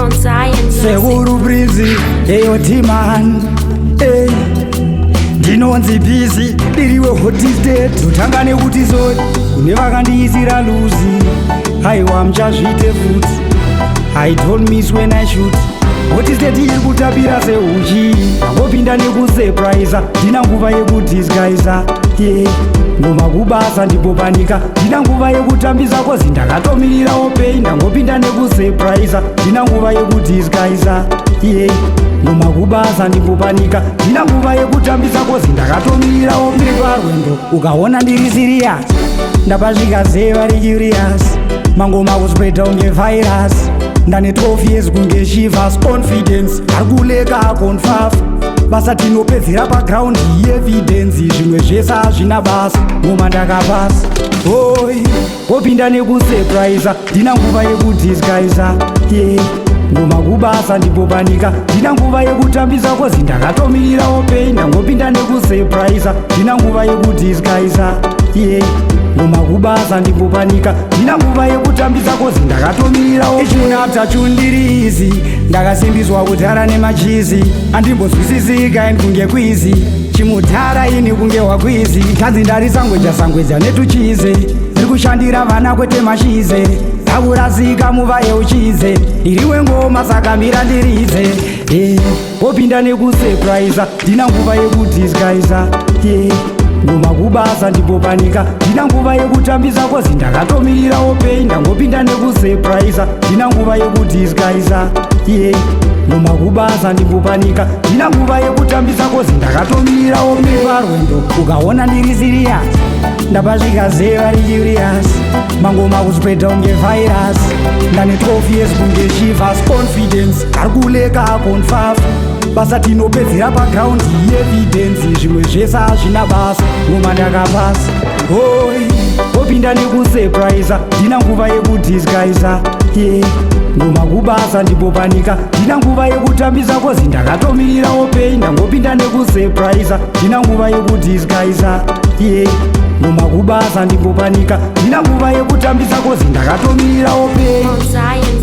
Mount Zion Seguru Breezy, eyo Timan, ndinonzi busy, ndiriwe hotisted, tutangane kuti zoi, kune vakandiisira luzi, haiwa muchazviite futi, I don't miss when I shoot, hotisted iri kutapira seuchi, ndangopinda nekusurprisa, ndina nguva yekudisguisa, ngoma kubasa ndipopanika, ndina nguva yekutambisa kozi ndakatomirira opei, ndangopinda nekusurprisa, ndina nguva yekudisguisa, ngoma kubasa ndipopanika, ndina nguva yekutambisa kozi ndakatomirira opiri parwendo, ukaona ndiri serious, ndapasvika zeva recurious, mangoma kuspreada unge virus, ndane 12 years kunge shivers, confidence arikuleka confaf, basa tinopedzera paground evidence, zvimwe zvese hazvina basa, ngoma ndakapasa oi opinda nekusurprisa, ndina nguva yekudisguisa, ngoma kubasa ndipopanika, ndina nguva yekutambisa kozi ndakatomirira opei, ndangopinda nekusurprisa, ndina nguva yekudisguisa, ngoma kubasa ndipopanika, ndina nguva yekutambisa kozi ndakatomirira echunaptachundirizi, ndakasimbiswa kudhara nemachizi, andimbozwisisika ini kunge kwizi, chimudhara ini kunge wakwizi, kanzi ndarisangweja netuchize, ndiri kushandira vana kwete mashize, ndakurasika muva yeuchize, ndiriwe ngoma saka mira ndirize, opinda nekusurprisa, ndina nguva yekudisguisa, ngoma kubasa ndipopanika, ndina nguva yekutambisa kozi ndakatomirira opei, ndangopinda nekusurprisa, ndina nguva yekudisguisa, ngoma kubasa ndipopanika, ndina nguva yekutambisa kozi ndakatomirira opei parwendo, ukaona ndiri serious, ndapasvika zeva recurious, mangoma kuspreada unge virus, ndane 12 years kunge shivers, confidence arikuleka confaf, basa tinopedzera paground evidence, zvimwe zvese hazvina basa, ngoma ndakapasa oi opinda nekusurprisa, ndina nguva yekudisguisa, ngoma kubasa ndipopanika, ndina nguva yekutambisa kozi ndakatomirira opei, ndangopinda nekusurprisa, ndina nguva yekudisguisa, ngoma kubasa ndipopanika, ndina nguva yekutambisa kozi ndakatomirira opei. Mount Zion